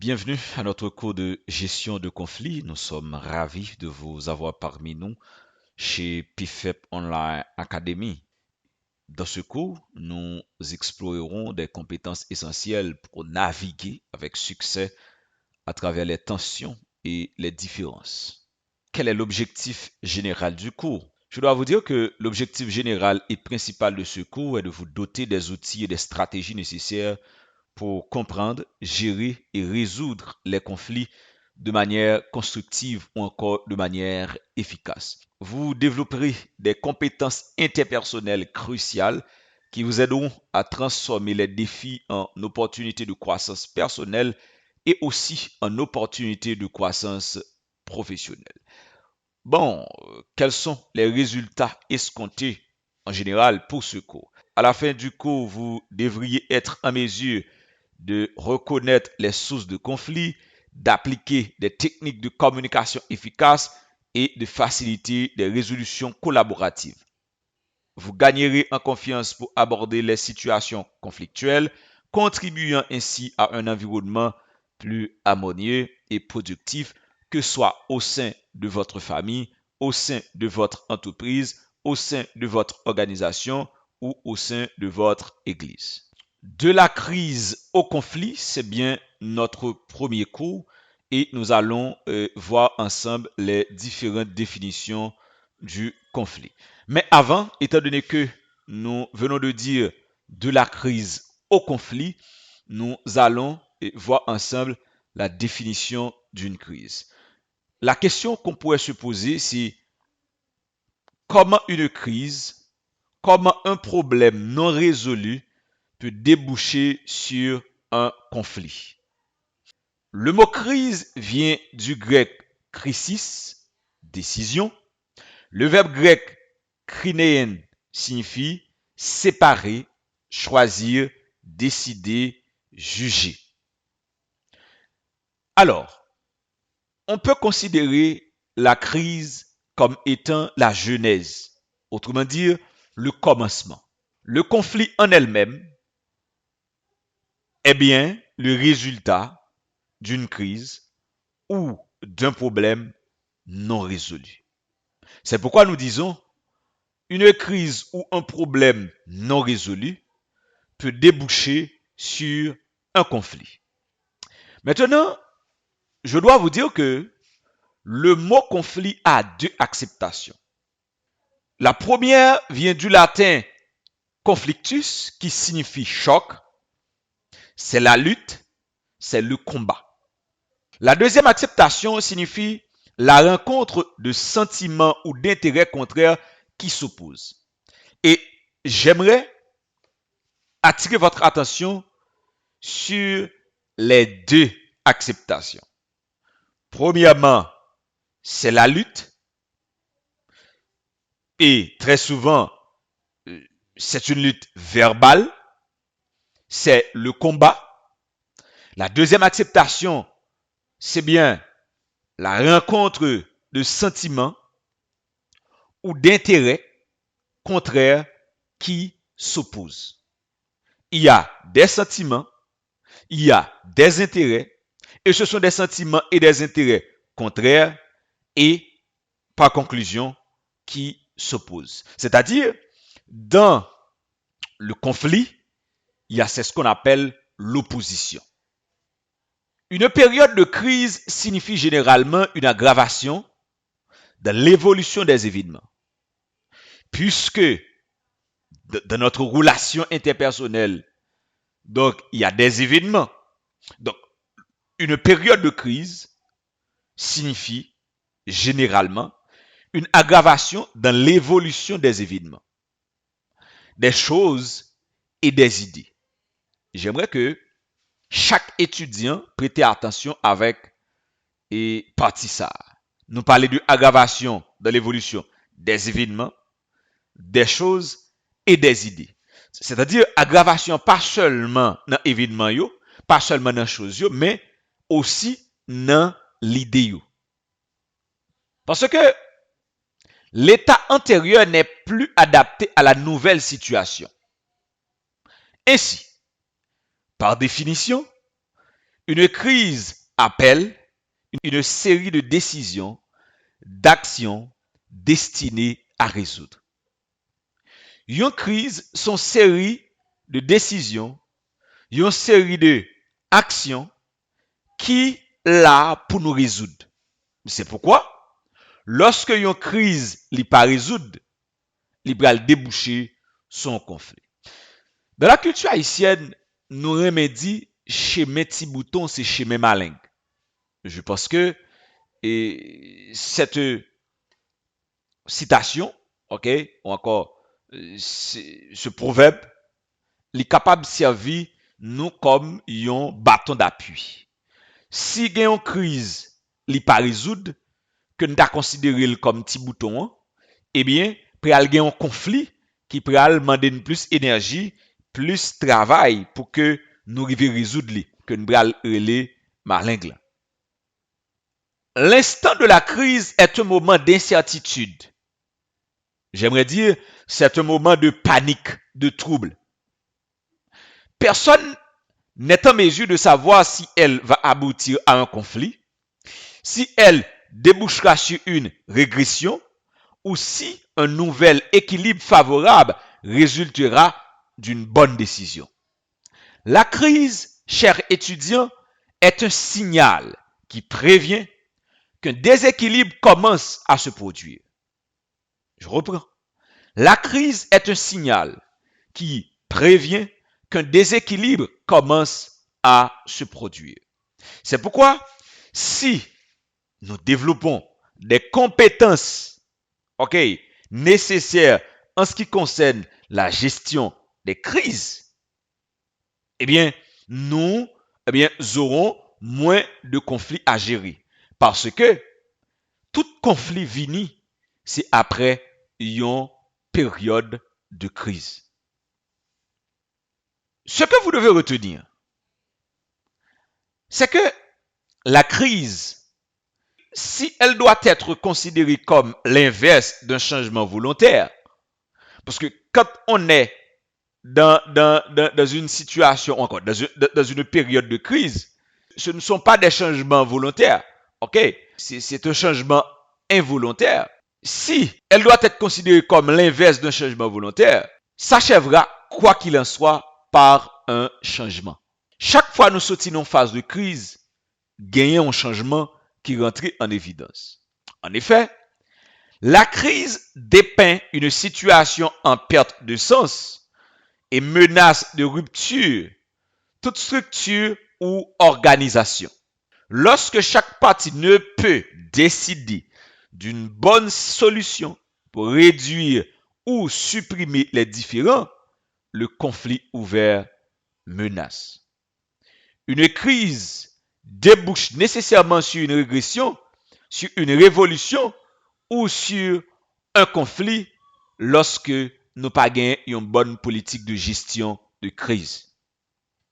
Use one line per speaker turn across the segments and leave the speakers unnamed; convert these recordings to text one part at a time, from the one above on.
Bienvenue à notre cours de gestion de conflits. Nous sommes ravis de vous avoir parmi nous chez PIFEP Online Academy. Dans ce cours, nous explorerons des compétences essentielles pour naviguer avec succès à travers les tensions et les différences. Quel est l'objectif général du cours? Je dois vous dire que l'objectif général et principal de ce cours est de vous doter des outils et des stratégies nécessaires pour comprendre, gérer et résoudre les conflits de manière constructive ou encore de manière efficace. Vous développerez des compétences interpersonnelles cruciales qui vous aideront à transformer les défis en opportunités de croissance personnelle et aussi en opportunités de croissance professionnelle. Bon, quels sont les résultats escomptés en général pour ce cours? À la fin du cours, vous devriez être en mesure de reconnaître les sources de conflits, d'appliquer des techniques de communication efficaces et de faciliter des résolutions collaboratives. Vous gagnerez en confiance pour aborder les situations conflictuelles, contribuant ainsi à un environnement plus harmonieux et productif, que ce soit au sein de votre famille, au sein de votre entreprise, au sein de votre organisation ou au sein de votre église. De la crise au conflit, c'est bien notre premier cours et nous allons voir ensemble les différentes définitions du conflit. Mais avant, étant donné que nous venons de dire de la crise au conflit, nous allons voir ensemble la définition d'une crise. La question qu'on pourrait se poser, c'est comment une crise, comment un problème non résolu peut déboucher sur un conflit. Le mot crise vient du grec krisis, décision. Le verbe grec krinein signifie séparer, choisir, décider, juger. Alors, on peut considérer la crise comme étant la genèse, autrement dit, le commencement. Le conflit en elle-même est bien le résultat d'une crise ou d'un problème non résolu. C'est pourquoi nous disons une crise ou un problème non résolu peut déboucher sur un conflit. Maintenant, je dois vous dire que le mot conflit a deux acceptations. La première vient du latin conflictus qui signifie choc. C'est la lutte, c'est le combat. La deuxième acceptation signifie la rencontre de sentiments ou d'intérêts contraires qui s'opposent. Et j'aimerais attirer votre attention sur les deux acceptations. Premièrement, c'est la lutte. Et très souvent, c'est une lutte verbale. C'est le combat. La deuxième acceptation, c'est bien la rencontre de sentiments ou d'intérêts contraires qui s'opposent. Il y a des sentiments, il y a des intérêts, et ce sont des sentiments et des intérêts contraires et, par conclusion, qui s'opposent. C'est-à-dire, dans le conflit, il y a ce qu'on appelle l'opposition. Une période de crise signifie généralement une aggravation de l'évolution des événements. Puisque dans notre relation interpersonnelle, donc il y a des événements. Donc, une période de crise signifie généralement une aggravation dans l'évolution des événements, des choses et des idées. J'aimerais que chaque étudiant prête attention avec et partie ça. Nous parler de aggravation dans l'évolution des événements, des choses et des idées. C'est-à-dire aggravation pas seulement dans événement yo, pas seulement dans chose yo, mais aussi dans l'idée yo. Parce que l'état antérieur n'est plus adapté à la nouvelle situation. Ainsi, par définition, Une crise appelle une série de décisions, d'actions destinées à résoudre. Une crise sont série de décisions, une série de actions qui là pour nous résoudre. C'est pourquoi lorsque une crise n'est pas résoudre, il va déboucher son conflit. Dans la culture haïtienne, nous remédions chez mes petits boutons, c'est chez mes malins. Je pense que cette citation, ok, ou encore ce proverbe, il est capable de servir nous comme un bâton d'appui. Si il y a une crise, il n'est pas résoudre, que nous avons considéré comme petit bouton, eh bien, il y a un conflit qui peut demander plus d'énergie, plus de travail pour que nous arrivions à résoudre, que nous allons relais malingre. L'instant de la crise est un moment d'incertitude. J'aimerais dire, c'est un moment de panique, de trouble. Personne n'est en mesure de savoir si elle va aboutir à un conflit, si elle débouchera sur une régression ou si un nouvel équilibre favorable résultera d'une bonne décision. La crise, chers étudiants, est un signal qui prévient qu'un déséquilibre commence à se produire. Je reprends. La crise est un signal qui prévient qu'un déséquilibre commence à se produire. C'est pourquoi, si nous développons des compétences, nécessaires en ce qui concerne la gestion des crises, eh bien, nous aurons moins de conflits à gérer. Parce que tout conflit vini, c'est après une période de crise. Ce que vous devez retenir, c'est que la crise, si elle doit être considérée comme l'inverse d'un changement volontaire, parce que quand on est dans une situation, encore dans une période de crise, ce ne sont pas des changements volontaires, c'est un changement involontaire. Si elle doit être considérée comme l'inverse d'un changement volontaire, s'achèvera, quoi qu'il en soit, par un changement. Chaque fois nous sortons en phase de crise, gagnons un changement qui rentre en évidence. En effet, la crise dépeint une situation en perte de sens et menace de rupture toute structure ou organisation. Lorsque chaque partie ne peut décider d'une bonne solution pour réduire ou supprimer les différends, le conflit ouvert menace. Une crise débouche nécessairement sur une régression, sur une révolution ou sur un conflit lorsque nous pas gagnons une bonne politique de gestion de crise.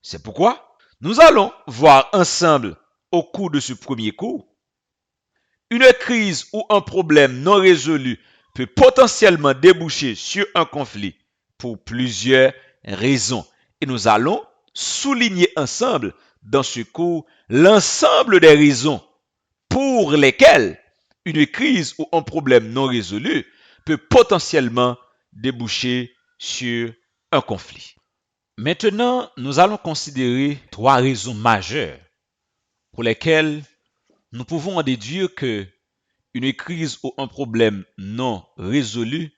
C'est pourquoi nous allons voir ensemble au cours de ce premier cours une crise ou un problème non résolu peut potentiellement déboucher sur un conflit pour plusieurs raisons. Et nous allons souligner ensemble dans ce cours l'ensemble des raisons pour lesquelles une crise ou un problème non résolu peut potentiellement déboucher sur un conflit. Maintenant, nous allons considérer 3 raisons majeures pour lesquelles nous pouvons en déduire que une crise ou un problème non résolu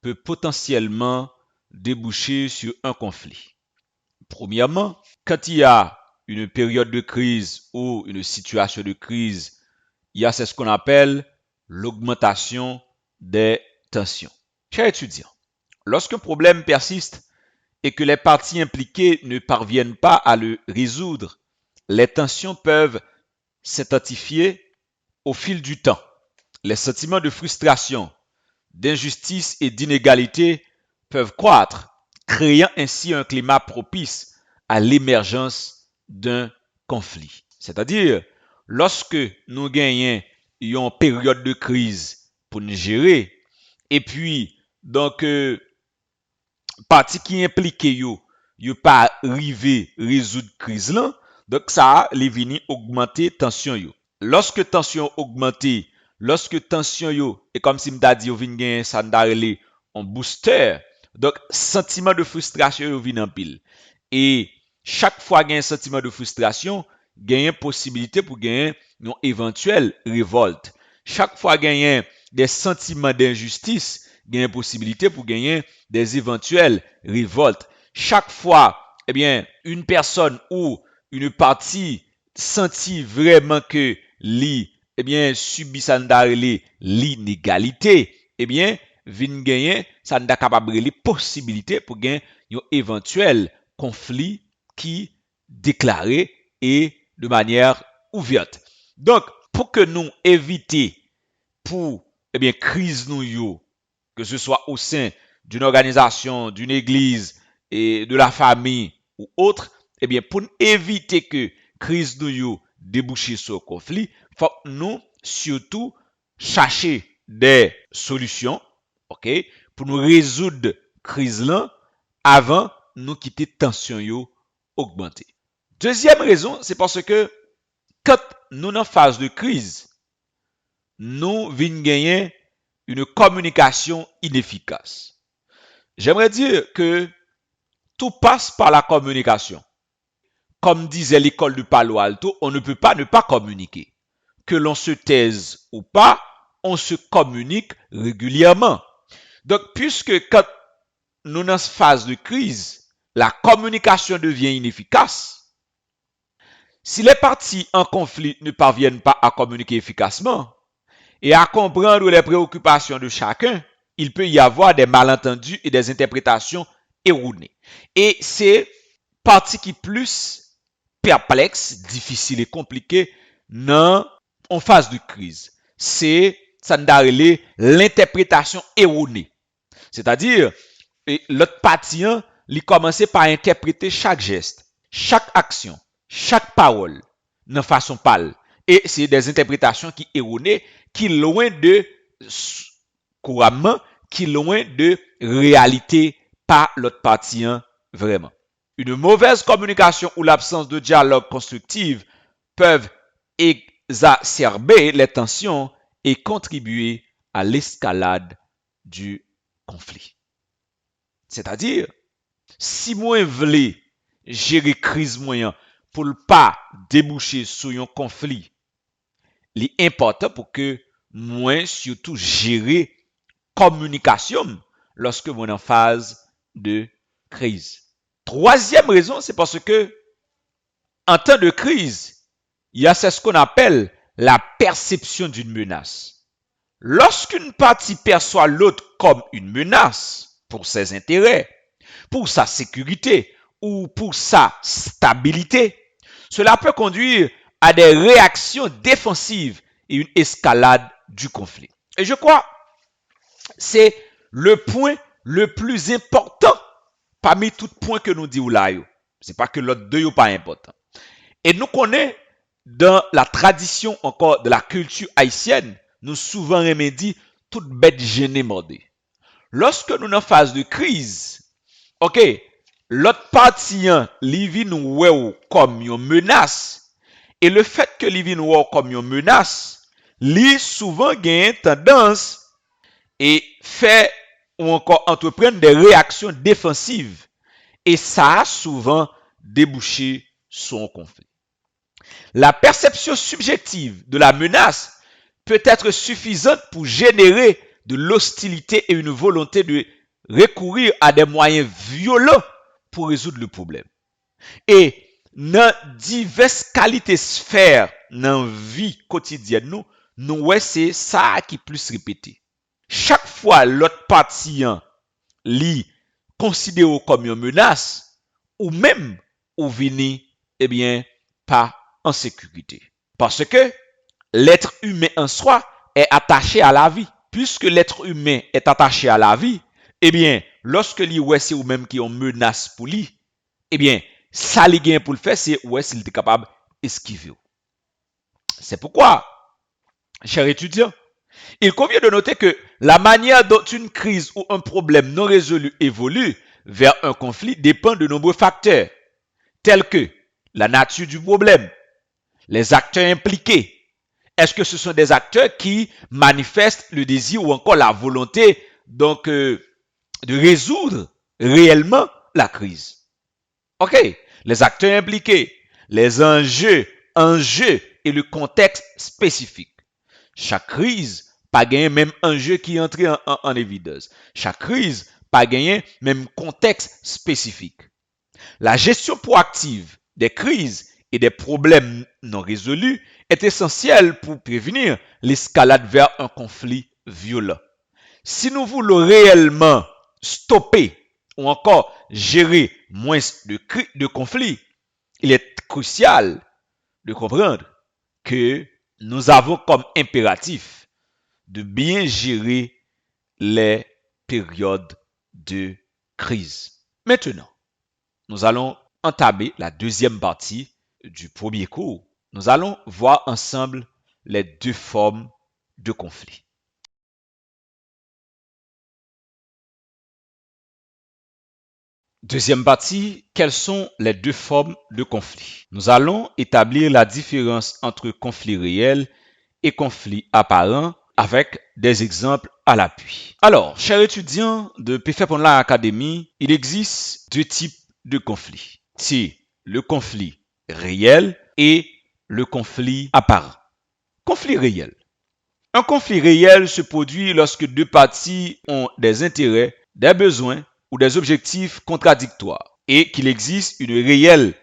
peut potentiellement déboucher sur un conflit. Premièrement, quand il y a une période de crise ou une situation de crise, il y a ce qu'on appelle l'augmentation des tensions. Chers étudiants, lorsqu'un problème persiste et que les parties impliquées ne parviennent pas à le résoudre, les tensions peuvent s'intensifier au fil du temps. Les sentiments de frustration, d'injustice et d'inégalité peuvent croître, créant ainsi un climat propice à l'émergence d'un conflit. C'est-à-dire, lorsque nous gagnons une période de crise pour nous gérer, et puis, donc, parti qui implique yo pas arriver résoudre crise là, Donc ça, les vini augmenter tension yo. Lorsque tension augmenter, lorsque tension yo, et comme si m'da dit yo vin gen ça ndarele en booster, donc sentiment de frustration yo vin en pile. Et chaque fois gen sentiment de frustration, gen possibilité pour gen une éventuelle révolte. Chaque fois gen des sentiments d'injustice, gen possibilité pour gagner des éventuelles révoltes. Chaque fois, eh bien, une personne ou une partie sentit vraiment que li, eh bien, subit ça l'inégalité, eh bien, vin gagner, ça n'a capable les possibilités pour gagner un éventuel conflit qui déclaré et de manière ouverte. Donc, pour que nous éviter pour eh bien crise nous yo, que ce soit au sein d'une organisation, d'une église et de la famille ou autre, eh bien pour éviter que crise nous yo débouche sur conflit, faut nous surtout chercher des solutions, OK, pour nous résoudre crise là avant nous quitter tension yo augmenter. Deuxième raison, c'est parce que quand nous en phase de crise, nous vin gagner une communication inefficace. J'aimerais dire que tout passe par la communication. Comme disait l'école du Palo Alto, on ne peut pas ne pas communiquer. Que l'on se taise ou pas, on se communique régulièrement. Donc, puisque quand nous dans cette phase de crise, la communication devient inefficace, si les parties en conflit ne parviennent pas à communiquer efficacement, et à comprendre les préoccupations de chacun, il peut y avoir des malentendus et des interprétations erronées. Et c'est partie qui plus perplexe, difficile et compliquée en phase de crise. C'est ça l'interprétation erronée. C'est-à-dire, l'autre partie, il commence par interpréter chaque geste, chaque action, chaque parole, de façon pâle. Et c'est des interprétations qui erronées, qui loin de couramment, qui loin de réalité par l'autre partie vraiment. Une mauvaise communication ou l'absence de dialogue constructif peuvent exacerber les tensions et contribuer à l'escalade du conflit. C'est-à-dire, si moi voulais gérer crise moyen pour ne pas déboucher sur un conflit, il est important pour que moi surtout gérer communication lorsque moi en phase de crise. Troisième raison, c'est parce que en temps de crise, il y a ce qu'on appelle la perception d'une menace. Lorsqu'une partie perçoit l'autre comme une menace pour ses intérêts, pour sa sécurité ou pour sa stabilité, cela peut conduire à des réactions défensives et une escalade du conflit. Et je crois c'est le point le plus important parmi tout points que nous disons là. C'est pas que l'autre deux n'est pas important. Et nous connaissons dans la tradition encore de la culture haïtienne, nous souvent remédie toute bête gênée mordée. Lorsque nous sommes en phase de crise, ok, l'autre partie, li nous comme une menace. Et le fait que li nous comme une menace, li souvent gagne tendance et fait ou encore entreprendre des réactions défensives. Et ça a souvent débouché sur un conflit. La perception subjective de la menace peut être suffisante pour générer de l'hostilité et une volonté de recourir à des moyens violents pour résoudre le problème. Et dans diverses qualités sphères dans la vie quotidienne, nous c'est ça qui est plus répété. Chaque fois l'autre partie li considéré comme une menace ou même ou vini eh bien pas en sécurité. Parce que l'être humain en soi est attaché à la vie. Puisque l'être humain est attaché à la vie, eh bien, lorsque li c'est ou même qui ont menace pour lui, eh bien, ça li gagne pour le faire, c'est s'il est capable d'esquiver. C'est pourquoi, chers étudiants, il convient de noter que la manière dont une crise ou un problème non résolu évolue vers un conflit dépend de nombreux facteurs, tels que la nature du problème, les acteurs impliqués. Est-ce que ce sont des acteurs qui manifestent le désir ou encore la volonté donc de résoudre réellement la crise? OK, les acteurs impliqués, les enjeux et le contexte spécifique. Chaque crise pas gagné même enjeu qui est entré en évidence. Chaque crise pas gagné même contexte spécifique. La gestion proactive des crises et des problèmes non résolus est essentielle pour prévenir l'escalade vers un conflit violent. Si nous voulons réellement stopper ou encore gérer moins de conflits, il est crucial de comprendre que nous avons comme impératif de bien gérer les périodes de crise. Maintenant, nous allons entamer la deuxième partie du premier cours. Nous allons voir ensemble les deux formes de conflit. Deuxième partie, quelles sont les deux formes de conflit? Nous allons établir la différence entre conflit réel et conflit apparent avec des exemples à l'appui. Alors, chers étudiants de PFEP Online Academy, il existe deux types de conflits. C'est le conflit réel et le conflit apparent. Conflit réel. Un conflit réel se produit lorsque deux parties ont des intérêts, des besoins ou des objectifs contradictoires et qu'il existe une réelle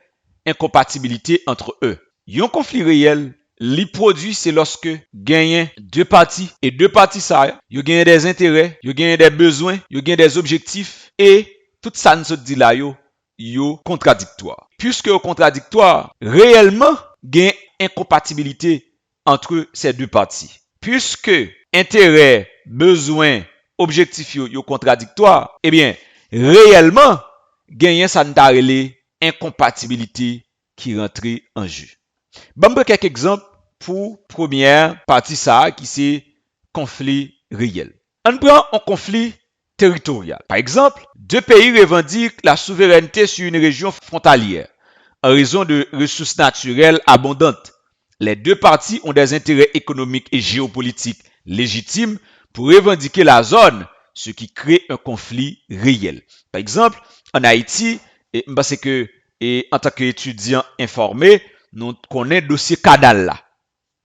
incompatibilité entre eux. Un conflit réel, li produit c'est lorsque gagnent deux parties et deux parties ça, yo gagnent des intérêts, yo gagnent des besoins, yo gagnent des objectifs et tout ça ne se dit là yo contradictoire. Puisque au contradictoire, réellement gagne incompatibilité entre ces deux parties. Puisque intérêt, besoin, objectif yo contradictoire, eh bien réellement gagne ça n'tarele incompatibilité qui rentre en jeu. Bon, quelques exemples pour première partie ça qui c'est conflit réel. On prend un conflit territorial. Par exemple, deux pays revendiquent la souveraineté sur une région frontalière en raison de ressources naturelles abondantes. Les deux parties ont des intérêts économiques et géopolitiques légitimes pour revendiquer la zone, ce qui crée un conflit réel. Par exemple, en Haïti, parce que en tant qu'étudiant informé, nous connaissons le dossier Canal là.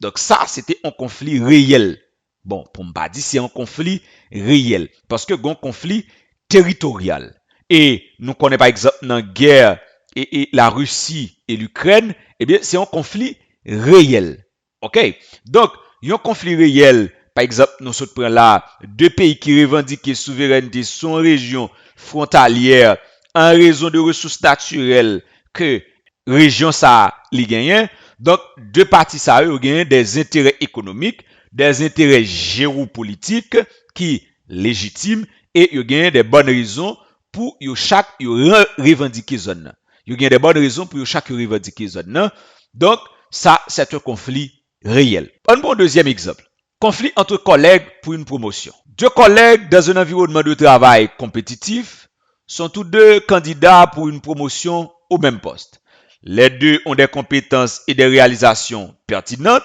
Donc ça, c'était un conflit réel. Bon, pour me dire, c'est un conflit réel. Parce que c'est un conflit territorial. Et nous connaissons par exemple dans la guerre et la Russie et l'Ukraine, eh bien, c'est un conflit réel. OK? Donc, il y a un conflit réel. Par exemple, nous prenons là deux pays qui revendiquent la souveraineté sur une région frontalière en raison de ressources naturelles que région ça li gagne. Donc, deux parties ça ont des intérêts économiques, des intérêts géopolitiques qui légitimes et ils ont des bonnes raisons pour chaque revendiquer zone. Ils ont des bonnes raisons pour chaque revendiquer zone. Donc, ça, c'est un conflit réel. On prend un deuxième exemple. Conflit entre collègues pour une promotion. Deux collègues dans un environnement de travail compétitif sont tous deux candidats pour une promotion au même poste. Les deux ont des compétences et des réalisations pertinentes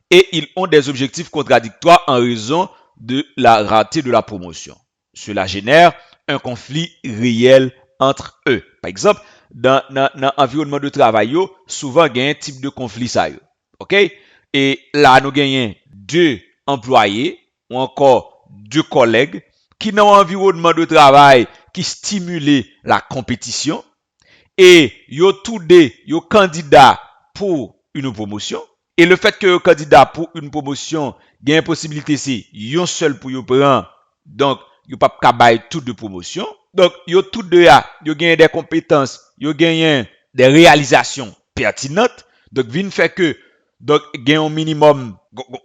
et ils ont des objectifs contradictoires en raison de la raté de la promotion. Cela génère un conflit réel entre eux. Par exemple, dans l'environnement de travail, souvent il y a un type de conflit ça. OK? Et là, nous gagnons deux employés ou encore deux collègues qui dans un environnement de travail qui stimule la compétition et yo tous deux yo candidat pour une promotion et le fait que yo candidat pour une promotion il y a une possibilité c'est yon seul pour yo prendre donc yo pas kabay tout de promotion donc yo tous deux yo gagne des compétences yo gagne des réalisations pertinentes donc vinn fait que donc gagne un minimum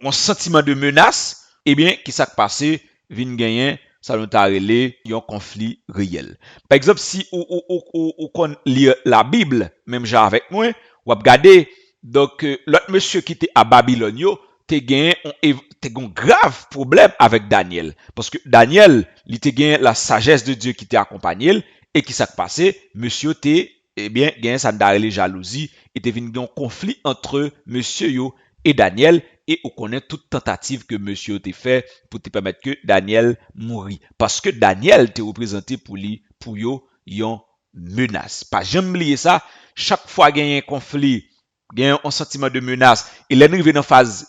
un sentiment de menace et bien qui s'est passé vinn gagner ça nous a relé un conflit réel. Par exemple, si on lit la Bible, même genre avec moi, ou regarder donc l'autre monsieur qui était à Babylone, te gagné un grave problème avec Daniel parce que Daniel, il te gagné la sagesse de Dieu qui t'a accompagné et qui s'est passé, monsieur te eh bien gagné ça relé jalousie était venu un conflit entre monsieur yo et Daniel et on connaît toute tentative que monsieur a fait pour te permettre que Daniel mourit parce que Daniel te représenté pour lui pour yo yon menace. Pas jamais oublier ça, chaque fois qu'il y a un conflit, il y a un sentiment de menace et l'ennemi vient en phase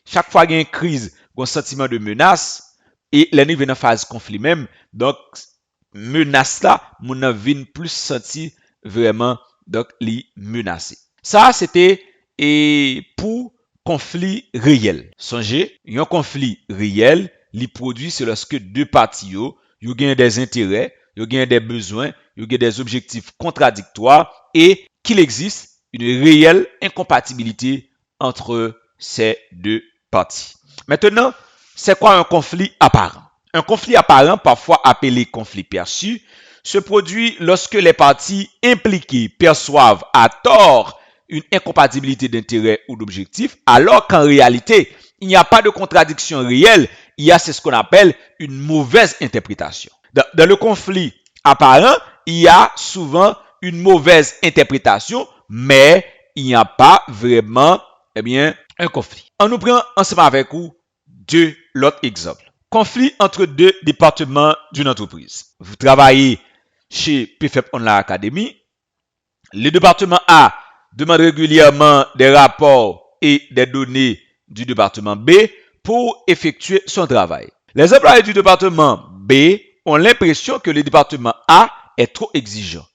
chaque fois qu'il y a une crise, il y a un sentiment de menace et l'ennemi vient en phase conflit même. Donc menace là, mon vient plus senti vraiment donc li menacé. Ça c'était et pour conflit réel. Songez, un conflit réel, li produit c'est lorsque deux parties yo gagnent des intérêts, yo gagnent des besoins, yo gagnent des objectifs contradictoires et qu'il existe une réelle incompatibilité entre ces deux parties. Maintenant, c'est quoi un conflit apparent? Un conflit apparent, parfois appelé conflit perçu, se produit lorsque les parties impliquées perçoivent à tort une incompatibilité d'intérêt ou d'objectif, alors qu'en réalité, il n'y a pas de contradiction réelle, il y a ce qu'on appelle une mauvaise interprétation. Dans le conflit apparent, il y a souvent une mauvaise interprétation, mais il n'y a pas vraiment un conflit. On nous prend ensemble avec vous l'autre exemple. Conflit entre deux départements d'une entreprise. Vous travaillez chez PFEP Online Academy. Le département A demande régulièrement des rapports et des données du département B pour effectuer son travail. Les employés du département B ont l'impression que le département A est trop exigeant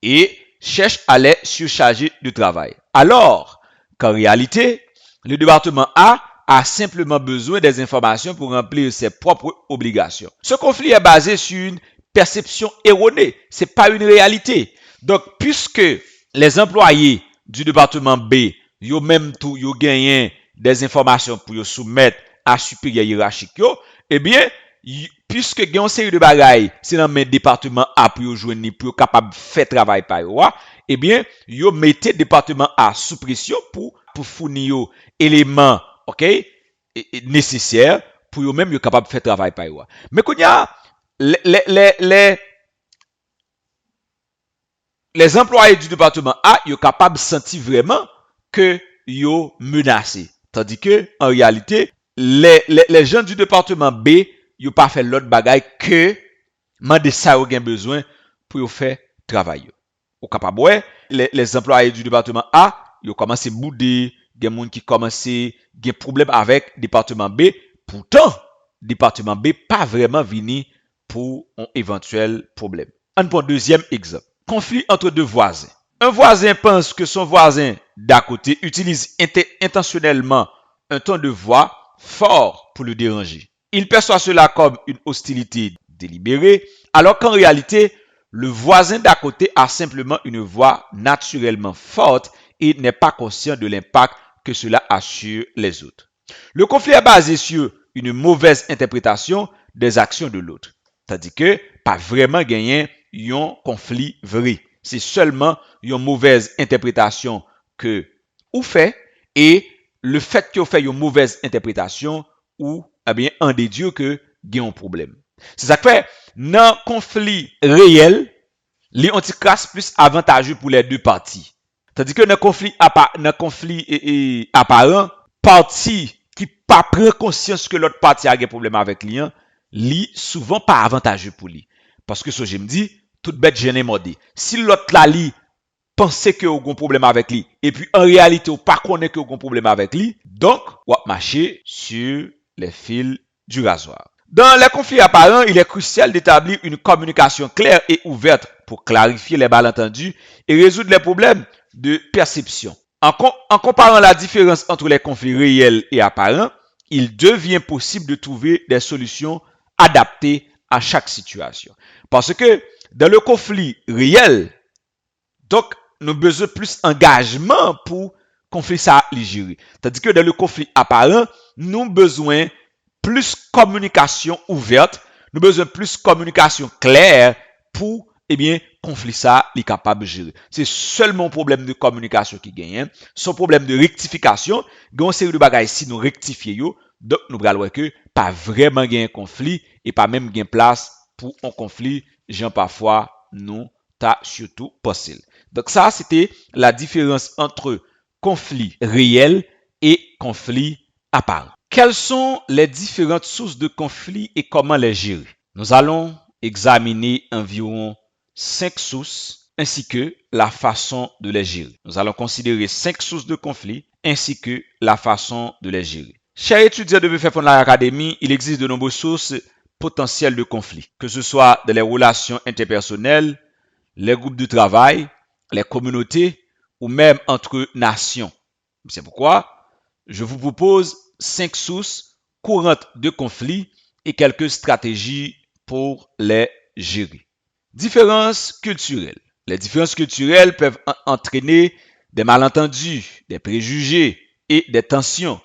et cherchent à les surcharger de travail. Alors qu'en réalité, le département A simplement besoin des informations pour remplir ses propres obligations. Ce conflit est basé sur une perception erronée. Ce n'est pas une réalité. Donc, puisque les employés du département B, yo même tout, yo gagnent des informations pour yo soumettre à supérieur hiérarchique, eh bien, puisque il y a une série de bagailles, c'est dans le département A pour yo joindre pour capable de faire travail par yo, eh bien, yo mettez département A sous pression pour fournir éléments, OK, nécessaires pour yo même yo capable de faire travail par yo. Mais quand il y a les employés du département A, ils sont capables de sentir vraiment que yo menacés. Tandis que, en réalité, les gens du département B, ils n'ont pas fait l'autre bagaille que demander ça ou besoin pour faire travail. Au capable, ouais, les employés du département A, ils ont commencé à bouder, il y a des gens qui commencent des problèmes avec le département B. Pourtant, le département B pas vraiment venu pour un éventuel problème. On prend deuxième exemple. Conflit entre deux voisins. Un voisin pense que son voisin d'à côté utilise intentionnellement un ton de voix fort pour le déranger. Il perçoit cela comme une hostilité délibérée, alors qu'en réalité, le voisin d'à côté a simplement une voix naturellement forte et n'est pas conscient de l'impact que cela a sur les autres. Le conflit est basé sur une mauvaise interprétation des actions de l'autre. Tandis que pas vraiment gagné un conflit vrai. C'est seulement une mauvaise interprétation que ou fait et le fait que vous fait une mauvaise interprétation ou en déduit que il y a un problème. C'est ça que fait dans conflit réel, les anticlasse plus avantageux pour les deux parties. Tandis que dans conflit apparent, partie qui pas prend conscience que l'autre partie a un problème avec lui, li souvent pas avantageux pour lui. Parce que ce je me dis, toute bête gêné mordé. Si l'autre là li pensait que vous un problème avec lui et puis en réalité ou pas connaît que vous un problème avec lui, donc ou marcher sur les fils du rasoir. Dans les conflits apparents, il est crucial d'établir une communication claire et ouverte pour clarifier les malentendus et résoudre les problèmes de perception. En comparant la différence entre les conflits réels et apparents, il devient possible de trouver des solutions adaptées à chaque situation. Parce que dans le conflit réel, donc, nous avons besoin de plus d'engagement pour conflit ça les gérer. Tandis que dans le conflit apparent, nous avons besoin plus communication ouverte, nous avons besoin plus communication claire pour conflit ça est capable de gérer. C'est seulement un problème de communication qui gagne, son problème de rectification, il y a une série de bagages si nous rectifions, donc nous allons que pas vraiment un conflit et pas même gain place pour un conflit, gens parfois nous t'a surtout possible. Donc ça, c'était la différence entre conflit réel et conflit apparent. Quelles sont les différentes sources de conflit et comment les gérer? Nous allons examiner environ 5 sources ainsi que la façon de les gérer. Nous allons considérer 5 sources de conflit ainsi que la façon de les gérer. Chers étudiants de BFF Online Academy, il existe de nombreuses sources potentielles de conflit, que ce soit dans les relations interpersonnelles, les groupes de travail, les communautés ou même entre nations. C'est pourquoi je vous propose 5 sources courantes de conflits et quelques stratégies pour les gérer. Différences culturelles. Les différences culturelles peuvent entraîner des malentendus, des préjugés et des tensions.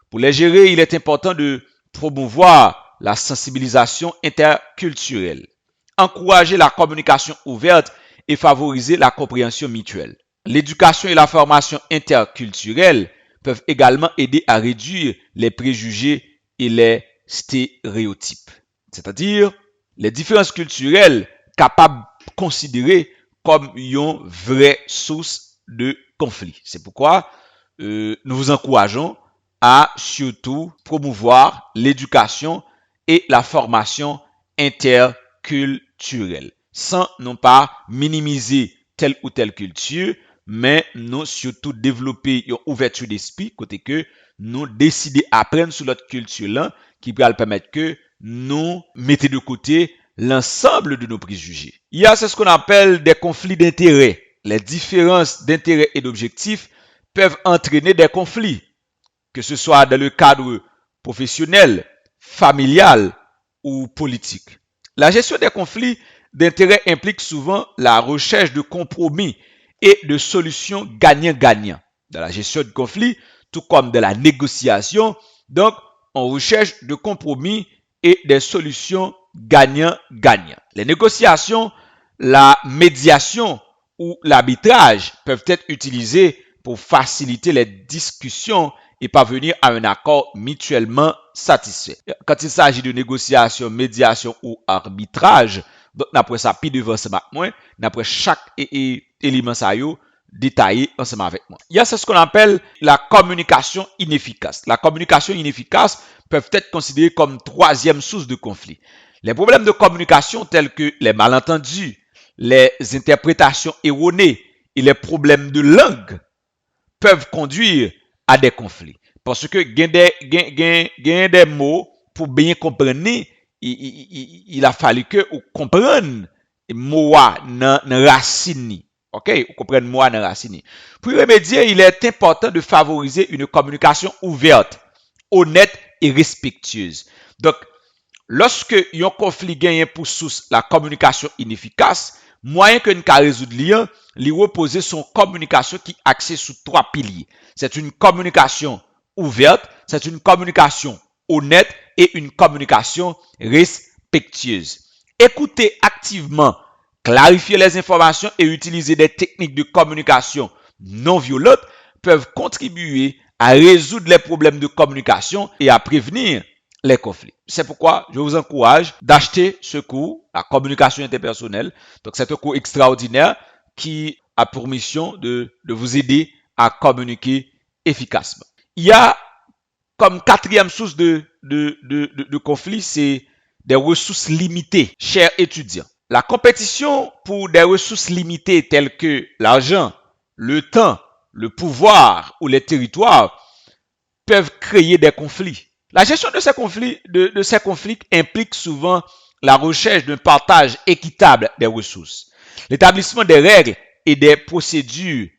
Pour les gérer, il est important de promouvoir la sensibilisation interculturelle, encourager la communication ouverte et favoriser la compréhension mutuelle. L'éducation et la formation interculturelle peuvent également aider à réduire les préjugés et les stéréotypes, c'est-à-dire les différences culturelles capables de considérer comme une vraie source de conflit. C'est pourquoi nous vous encourageons à surtout promouvoir l'éducation et la formation interculturelle, sans non pas minimiser telle ou telle culture, mais nous surtout développer une ouverture d'esprit, côté que nous décider apprendre sur notre culture là, qui va permettre que nous mettons de côté l'ensemble de nos préjugés. Il y a ce qu'on appelle des conflits d'intérêts. Les différences d'intérêts et d'objectifs peuvent entraîner des conflits, que ce soit dans le cadre professionnel, familial ou politique. La gestion des conflits d'intérêts implique souvent la recherche de compromis et de solutions gagnant-gagnant. Dans la gestion de conflits, tout comme dans la négociation, donc on recherche de compromis et des solutions gagnant-gagnant. Les négociations, la médiation ou l'arbitrage peuvent être utilisés pour faciliter les discussions et parvenir à un accord mutuellement satisfait. Quand il s'agit de négociation, médiation ou arbitrage, donc d'après ça, puis devant ce moins, d'après chaque élément ça yo, détaillé ensemble avec moi. Il y a ce qu'on appelle la communication inefficace. La communication inefficace peuvent être considérées comme troisième source de conflit. Les problèmes de communication tels que les malentendus, les interprétations erronées et les problèmes de langue peuvent conduire à des conflits. Parce que des mots pour bien comprendre, il a fallu que vous compreniez mots dans racine. OK, vous comprenez mots dans racine. Pour y remédier, il est important de favoriser une communication ouverte, honnête et respectueuse. Donc, lorsque un conflit gagne pour source la communication inefficace, moyen que nous résoudre lien, lui reposer son communication qui est axée sur 3 piliers. C'est une communication ouverte, c'est une communication honnête et une communication respectueuse. Écoutez activement, clarifier les informations et utiliser des techniques de communication non violentes peuvent contribuer à résoudre les problèmes de communication et à prévenir les conflits. C'est pourquoi je vous encourage d'acheter ce cours, la communication interpersonnelle. Donc, c'est un cours extraordinaire qui a pour mission de vous aider à communiquer efficacement. Il y a comme quatrième source de conflit, c'est des ressources limitées, chers étudiants. La compétition pour des ressources limitées telles que l'argent, le temps, le pouvoir ou les territoires peuvent créer des conflits. La gestion de ces conflits implique souvent la recherche d'un partage équitable des ressources, l'établissement des règles et des procédures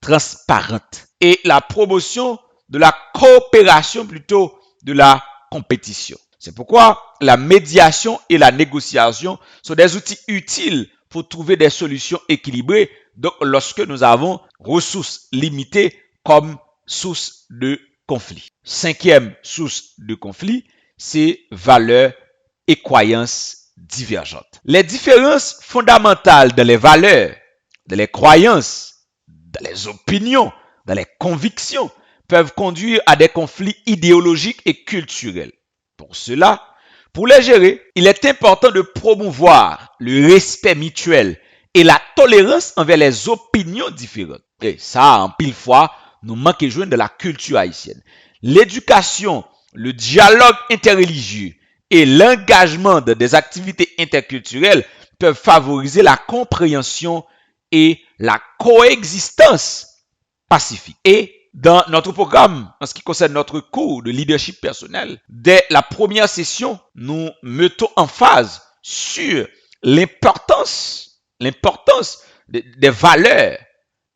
transparentes et la promotion de la coopération plutôt de la compétition. C'est pourquoi la médiation et la négociation sont des outils utiles pour trouver des solutions équilibrées, donc lorsque nous avons ressources limitées comme source de conflit. Cinquième source de conflit, c'est valeurs et croyances divergentes. Les différences fondamentales dans les valeurs, dans les croyances, dans les opinions, dans les convictions peuvent conduire à des conflits idéologiques et culturels. Pour cela, pour les gérer, il est important de promouvoir le respect mutuel et la tolérance envers les opinions différentes. Et ça, en pile fois, nous manquons joindre de la culture haïtienne. L'éducation, le dialogue interreligieux et l'engagement dans des activités interculturelles peuvent favoriser la compréhension et la coexistence pacifique. Et dans notre programme, en ce qui concerne notre cours de leadership personnel, dès la première session, nous mettons en phase sur l'importance des valeurs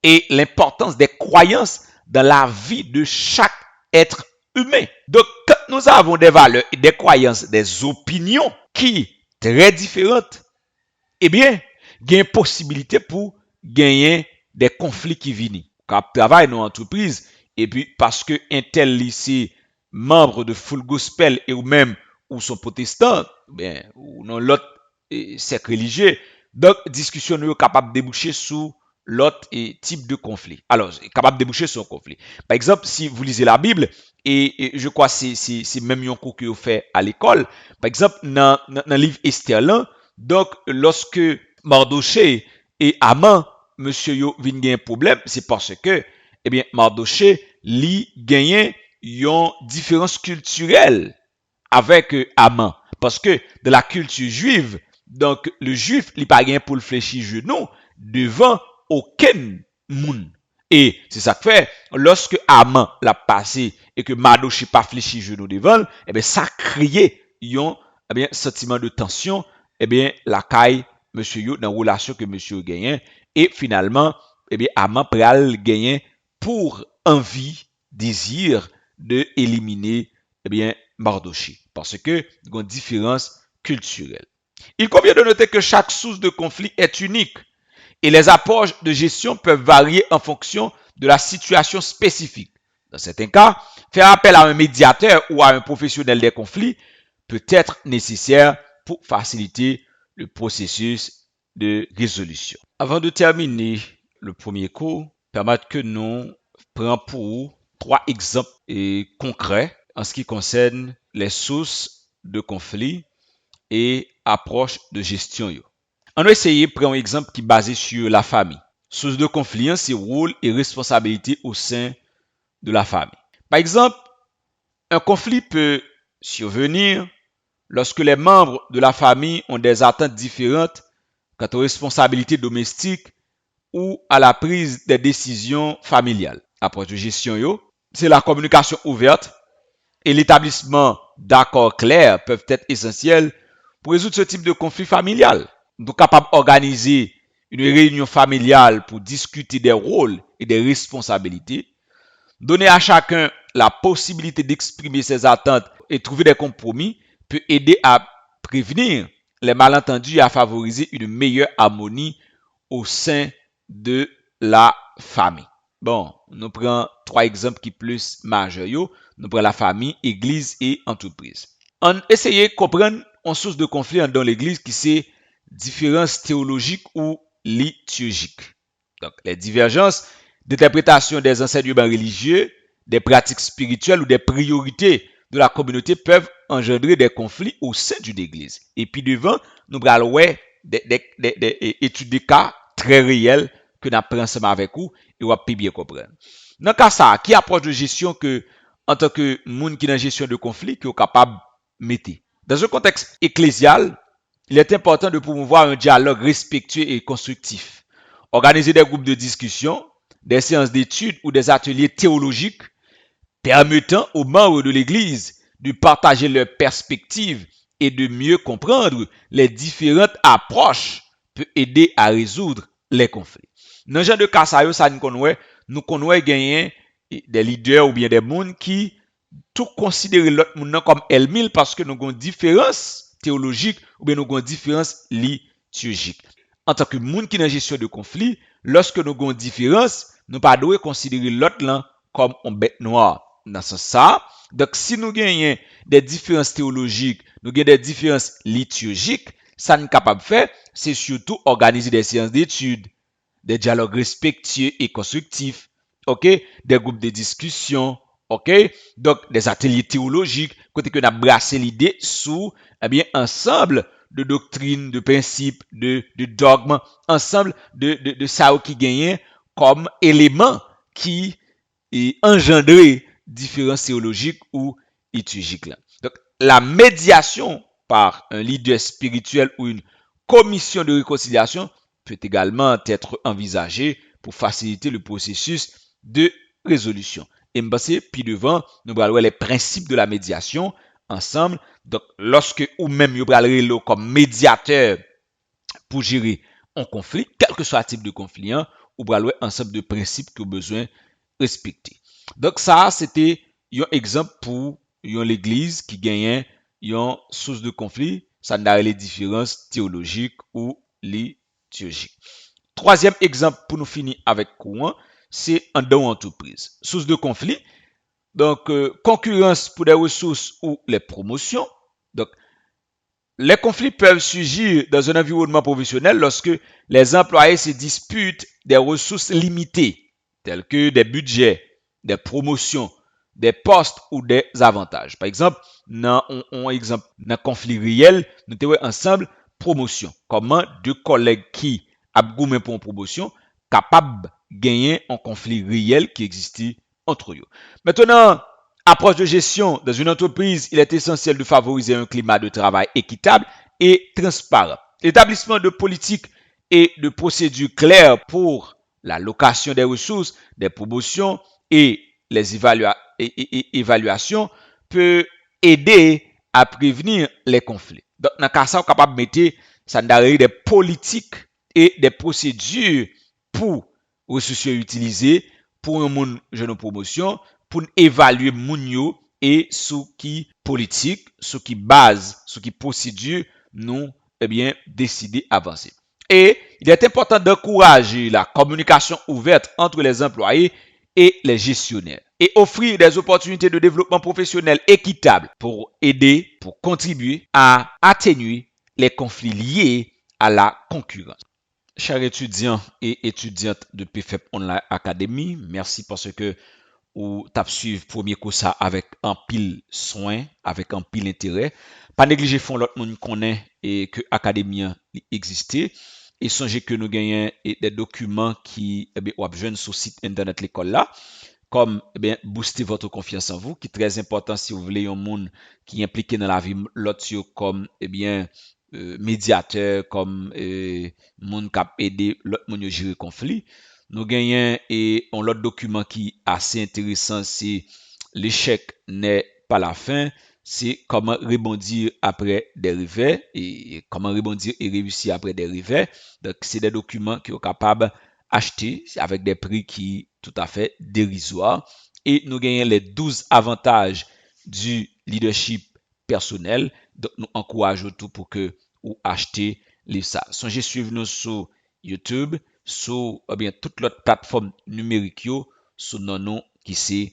et l'importance des croyances dans la vie de chaque être humain. Donc, quand nous avons des valeurs et des croyances, des opinions qui très différentes, eh bien, il y a une possibilité pour gagner des conflits qui viennent. Quand on travaille dans l'entreprise, et puis parce que un tel lycée, membre de Full Gospel, et ou même, ou sont protestants, bien, ou non l'autre secte religieux, donc, discussion nous est capable de déboucher sur l'autre type de conflit. Alors, capable de déboucher sur un conflit. Par exemple, si vous lisez la Bible, et je crois que c'est même un cours que vous faites à l'école, par exemple, dans le livre Esther, là, donc, lorsque Mardoché et Haman, monsieur yo vin gen un problème, c'est parce que, eh bien, Mardoché li gagné une différence culturelle avec Haman. Parce que de la culture juive, donc le juif, il pas gagné pour le fléchir genou devant aucun monde. Et c'est ça que fait, lorsque Haman l'a passé et que Mardoché pas fléchi genou devant, eh bien, ça criait un sentiment de tension, eh bien, la caille, monsieur yo, dans la relation que monsieur gagne. Et finalement, eh bien, Haman pral gagner pour envie, désir de éliminer, eh bien, Mardoché. Parce que, il y a une différence culturelle. Il convient de noter que chaque source de conflit est unique et les approches de gestion peuvent varier en fonction de la situation spécifique. Dans certains cas, faire appel à un médiateur ou à un professionnel des conflits peut être nécessaire pour faciliter le processus de résolution. Avant de terminer le premier cours, permettez que nous prenions pour 3 exemples concrets en ce qui concerne les sources de conflits et approches de gestion. On va essayer de prendre un exemple qui est basé sur la famille. Source de conflit, c'est rôle et responsabilité au sein de la famille. Par exemple, un conflit peut survenir lorsque les membres de la famille ont des attentes différentes quant aux responsabilités domestiques ou à la prise des décisions familiales. Approche de gestion, c'est la communication ouverte et l'établissement d'accords clairs peuvent être essentiels pour résoudre ce type de conflit familial. Nous sommes capables d'organiser une réunion familiale pour discuter des rôles et des responsabilités, donner à chacun la possibilité d'exprimer ses attentes et trouver des compromis peut aider à prévenir les malentendus et à favoriser une meilleure harmonie au sein de la famille. Bon, nous prenons 3 exemples qui plus majeurs. Nous prenons la famille, église et entreprise. On essaye de comprendre une source de conflit dans l'église qui c'est différences théologiques ou liturgiques. Donc, les divergences d'interprétation des enseignements religieux, des pratiques spirituelles ou des priorités de la communauté peuvent engendrer des conflits au sein d'une église. Et puis devant, nous allons voir des études de cas très réels que nous apprenons ensemble avec vous et vous allez bien comprendre. Dans le cas ça, qui approche de gestion que, en tant que monde qui est dans gestion de conflit, qui est capable de mettre. Dans un contexte ecclésial, il est important de promouvoir un dialogue respectueux et constructif. Organiser des groupes de discussion, des séances d'études ou des ateliers théologiques permettant aux membres de l'Église de partager leurs perspectives et de mieux comprendre les différentes approches peut aider à résoudre les conflits. Dans ce genre de cas, ça nous connaissons gagner des leaders ou bien des gens qui tout considèrent l'autre monde comme ennemi parce que nous avons une différence théologique ou bien nous avons une différence liturgique. En tant que monde qui est dans la gestion de conflit, lorsque nous avons une différence, nous ne pouvons pas considérer l'autre comme une bête noire. Dans ce sens, donc si nous gagnons des différences théologiques, nous gagnons des différences liturgiques, ça nous est capable de faire, c'est surtout organiser des séances d'études, des dialogues respectueux et constructifs, ok, des groupes de discussion, ok, donc des ateliers théologiques, côté que nous avons brassé l'idée sous, eh bien, ensemble, de doctrine, de principe, de dogme, ensemble de ça qui gagne comme élément qui est engendré différences théologiques ou liturgiques là. Donc, la médiation par un leader spirituel ou une commission de réconciliation peut également être envisagée pour faciliter le processus de résolution. Et me passer puis devant, nous allons voir les principes de la médiation ensemble. Donc, lorsque ou même vous allez comme médiateur pour gérer un conflit, quel que soit le type de conflit, hein, vous allez voir ensemble de principes que vous avez besoin de respecter. Donc, ça, c'était un exemple pour l'église qui gagnait une source de conflit, ça n'a les différences théologiques ou liturgiques. Troisième exemple pour nous finir avec courant, c'est en dans entreprise. Source de conflit, donc concurrence pour des ressources ou les promotions. Donc, les conflits peuvent surgir dans un environnement professionnel lorsque les employés se disputent des ressources limitées, telles que des budgets, des promotions, des postes ou des avantages. Par exemple, dans un conflit réel, nous avons ensemble promotion. Comment deux collègues qui ont pour une promotion capables de gagner un conflit réel qui existait entre eux. Maintenant, approche de gestion dans une entreprise, il est essentiel de favoriser un climat de travail équitable et transparent. L'établissement de politiques et de procédures claires pour la location des ressources, des promotions et les évaluations peut aider à prévenir les conflits. Donc, dans le cas ça, on est capable de mettre ça des politiques et des procédures pour ressources utilisées pour une jeune promotion, pour évaluer moun et sous qui politique, sous qui base, sous qui procédure nous décider avancer. Et il est important d'encourager la communication ouverte entre les employés et les gestionnaires et offrir des opportunités de développement professionnel équitables pour aider, pour contribuer à atténuer les conflits liés à la concurrence. Chers étudiants et étudiantes de PFEP Online Academy, merci parce que ou tap suivre premier cours ça avec un pile soin, avec un pile intérêt. Pas négliger fond l'autre monde connaît et que académien existait et songez que nous gagnons des documents qui ou besoin sur site internet l'école là comme booster votre confiance en vous qui est très important si vous voulez un monde qui est impliqué dans la vie l'autre comme médiateur comme monde qui aider l'autre monde à gérer conflit. Nous gagnons et on l'autre document qui est assez intéressant, c'est l'échec n'est pas la fin, c'est comment rebondir après des revers et comment rebondir et réussir après des revers. Donc c'est des documents qui sont capables d'acheter avec des prix qui tout à fait dérisoires et nous gagnons les 12 avantages du leadership personnel. Donc nous encourageons tout pour que vous achetez les ça. Songez suivre nous sur YouTube, sur toute l'autre plateforme numérique sur nos noms qui c'est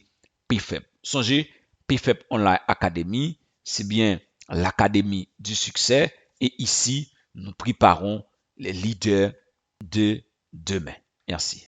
PFEP. Songez, PFEP Online Academy, c'est bien l'académie du succès et ici, nous préparons les leaders de demain. Merci.